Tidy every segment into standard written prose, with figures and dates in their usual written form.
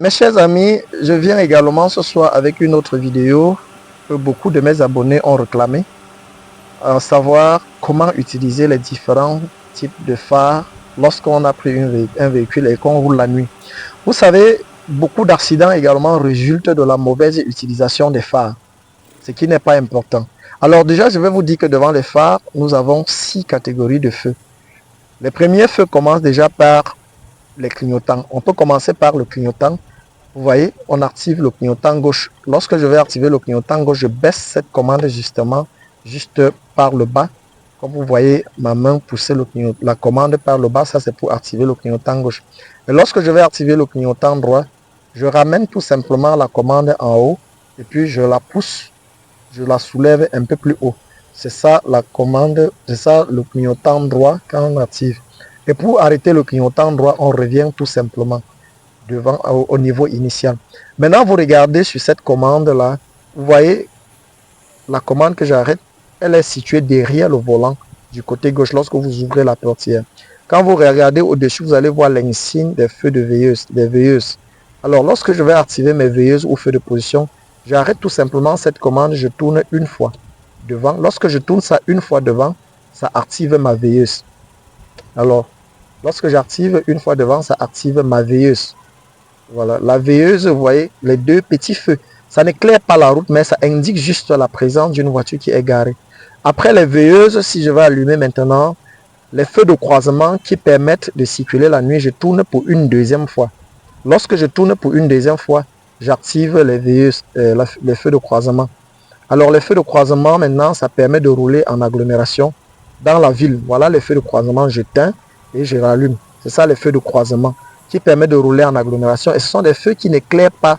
Mes chers amis, je viens également ce soir avec une autre vidéo que beaucoup de mes abonnés ont réclamé, à savoir comment utiliser les différents types de phares lorsqu'on a pris un véhicule et qu'on roule la nuit. Vous savez, beaucoup d'accidents également résultent de la mauvaise utilisation des phares, ce qui n'est pas important. Alors déjà, je vais vous dire que devant les phares, nous avons 6 catégories de feux. Les premiers feux commencent déjà par les clignotants. On peut commencer par le clignotant. Vous voyez, on active le clignotant gauche. Lorsque je vais activer le clignotant gauche, je baisse cette commande justement, juste par le bas. Comme vous voyez, ma main pousser la commande par le bas, ça c'est pour activer le clignotant gauche. Et lorsque je vais activer le clignotant droit, je ramène tout simplement la commande en haut et puis je la pousse, je la soulève un peu plus haut. C'est ça la commande, c'est ça le clignotant droit quand on active. Et pour arrêter le clignotant droit, on revient tout simplement devant au niveau initial. Maintenant, vous regardez sur cette commande-là, vous voyez la commande que j'arrête, elle est située derrière le volant du côté gauche lorsque vous ouvrez la portière. Quand vous regardez au-dessus, vous allez voir l'insigne des feux de veilleuse, des veilleuses. Alors, lorsque je vais activer mes veilleuses ou feux de position, j'arrête tout simplement cette commande, je tourne une fois devant. Lorsque je tourne ça une fois devant, ça active ma veilleuse. Alors, lorsque j'active une fois devant, ça active ma veilleuse. Voilà, la veilleuse, vous voyez, les deux petits feux. Ça n'éclaire pas la route, mais ça indique juste la présence d'une voiture qui est garée. Après les veilleuses, si je vais allumer maintenant les feux de croisement qui permettent de circuler la nuit, je tourne pour une deuxième fois. Lorsque je tourne pour une deuxième fois, j'active les veilleuses, les feux de croisement. Alors les feux de croisement, maintenant, ça permet de rouler en agglomération dans la ville. Voilà les feux de croisement, j'éteins et je rallume. C'est ça les feux de croisement qui permet de rouler en agglomération. Et ce sont des feux qui n'éclairent pas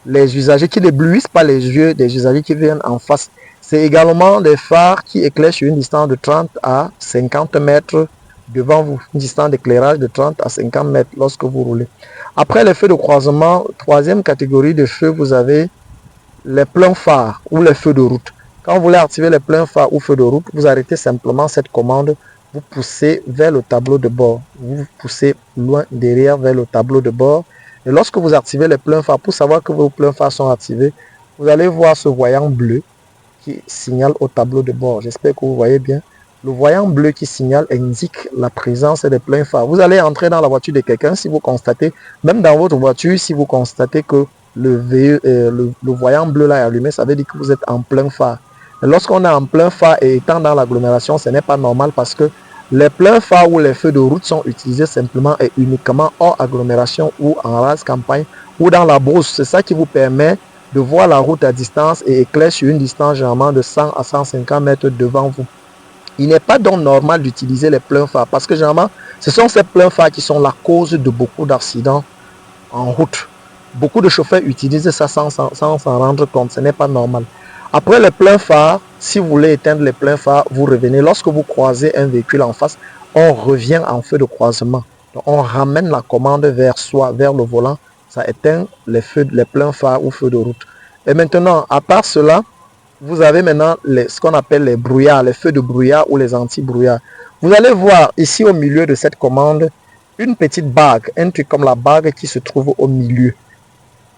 les usagers, qui n'éblouissent pas les yeux des usagers qui viennent en face. C'est également des phares qui éclairent sur une distance de 30 à 50 mètres devant vous. Une distance d'éclairage de 30 à 50 mètres lorsque vous roulez. Après les feux de croisement, troisième catégorie de feux, vous avez les pleins phares ou les feux de route. Quand vous voulez activer les pleins phares ou feux de route, vous arrêtez simplement cette commande. Vous poussez vers le tableau de bord. Vous poussez loin derrière vers le tableau de bord. Et lorsque vous activez les pleins phares, pour savoir que vos pleins phares sont activés, vous allez voir ce voyant bleu qui signale au tableau de bord. J'espère que vous voyez bien. Le voyant bleu qui signale indique la présence des pleins phares. Vous allez entrer dans la voiture de quelqu'un si vous constatez, même dans votre voiture, si vous constatez que le voyant bleu là est allumé, ça veut dire que vous êtes en plein phare. Lorsqu'on est en plein phare et étant dans l'agglomération, ce n'est pas normal parce que les pleins phares ou les feux de route sont utilisés simplement et uniquement hors agglomération ou en rase campagne ou dans la brousse. C'est ça qui vous permet de voir la route à distance et éclaire sur une distance généralement de 100 à 150 mètres devant vous. Il n'est pas donc normal d'utiliser les pleins phares parce que généralement, ce sont ces pleins phares qui sont la cause de beaucoup d'accidents en route. Beaucoup de chauffeurs utilisent ça sans s'en rendre compte. Ce n'est pas normal. Après les pleins phares, si vous voulez éteindre les pleins phares, vous revenez. Lorsque vous croisez un véhicule en face, on revient en feu de croisement. Donc on ramène la commande vers soi, vers le volant. Ça éteint les pleins phares ou feux de route. Et maintenant, à part cela, vous avez maintenant ce qu'on appelle les brouillards, les feux de brouillard ou les anti-brouillards. Vous allez voir ici au milieu de cette commande, une petite bague, un truc comme la bague qui se trouve au milieu.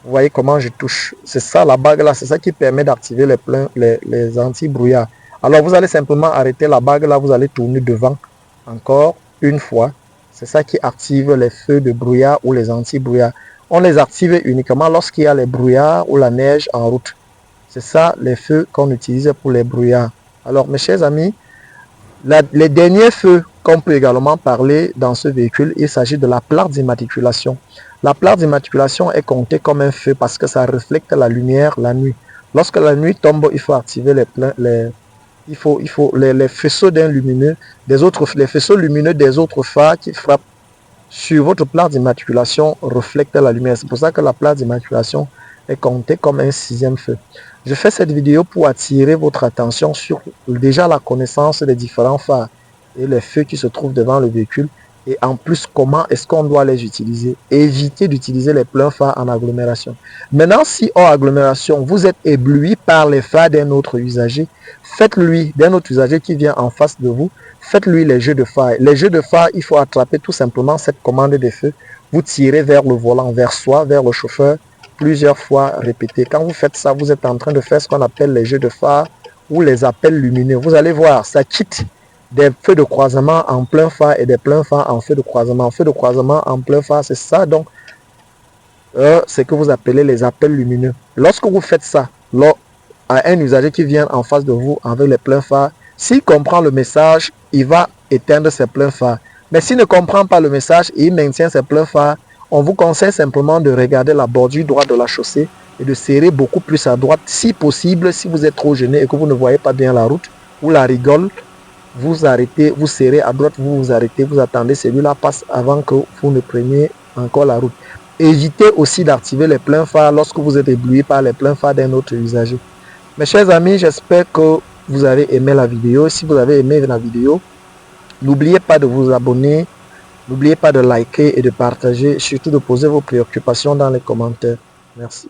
Vous voyez comment je touche. C'est ça la bague là, c'est ça qui permet d'activer les anti-brouillards. Alors vous allez simplement arrêter la bague là, vous allez tourner devant encore une fois. C'est ça qui active les feux de brouillard ou les anti-brouillards. On les active uniquement lorsqu'il y a les brouillards ou la neige en route. C'est ça les feux qu'on utilise pour les brouillards. Alors mes chers amis, les derniers feux qu'on peut également parler dans ce véhicule, il s'agit de la plaque d'immatriculation. La plaque d'immatriculation est comptée comme un feu parce que ça reflète la lumière la nuit. Lorsque la nuit tombe, il faut activer les faisceaux lumineux, les faisceaux lumineux des autres phares qui frappent sur votre plaque d'immatriculation reflètent la lumière. C'est pour ça que la plaque d'immatriculation est comptée comme un sixième feu. Je fais cette vidéo pour attirer votre attention sur déjà la connaissance des différents phares et les feux qui se trouvent devant le véhicule. Et en plus, comment est-ce qu'on doit les utiliser? Éviter d'utiliser les pleins phares en agglomération. Maintenant, si hors agglomération, vous êtes ébloui par les phares d'un autre usager, faites-lui, d'un autre usager qui vient en face de vous, faites-lui les jeux de phare. Les jeux de phare, il faut attraper tout simplement cette commande des feux. vous tirez vers le volant, vers soi, vers le chauffeur, plusieurs fois répété. Quand vous faites ça, vous êtes en train de faire ce qu'on appelle les jeux de phare ou les appels lumineux. Vous allez voir, ça quitte des feux de croisement en plein phare et des pleins phares en feu de croisement. Feu de croisement en plein phare, c'est ça donc, c'est que vous appelez les appels lumineux. Lorsque vous faites ça, à un usager qui vient en face de vous avec les pleins phares, s'il comprend le message, il va éteindre ses pleins phares. Mais s'il ne comprend pas le message et il maintient ses pleins phares, on vous conseille simplement de regarder la bordure droite de la chaussée et de serrer beaucoup plus à droite. Si possible, si vous êtes trop gêné et que vous ne voyez pas bien la route ou la rigole, vous arrêtez, vous serrez à droite, vous vous arrêtez, vous attendez celui-là passe avant que vous ne preniez encore la route. Évitez aussi d'activer les pleins phares lorsque vous êtes ébloui par les pleins phares d'un autre usager. Mes chers amis, j'espère que vous avez aimé la vidéo. Si vous avez aimé la vidéo, n'oubliez pas de vous abonner, n'oubliez pas de liker et de partager, surtout de poser vos préoccupations dans les commentaires. Merci.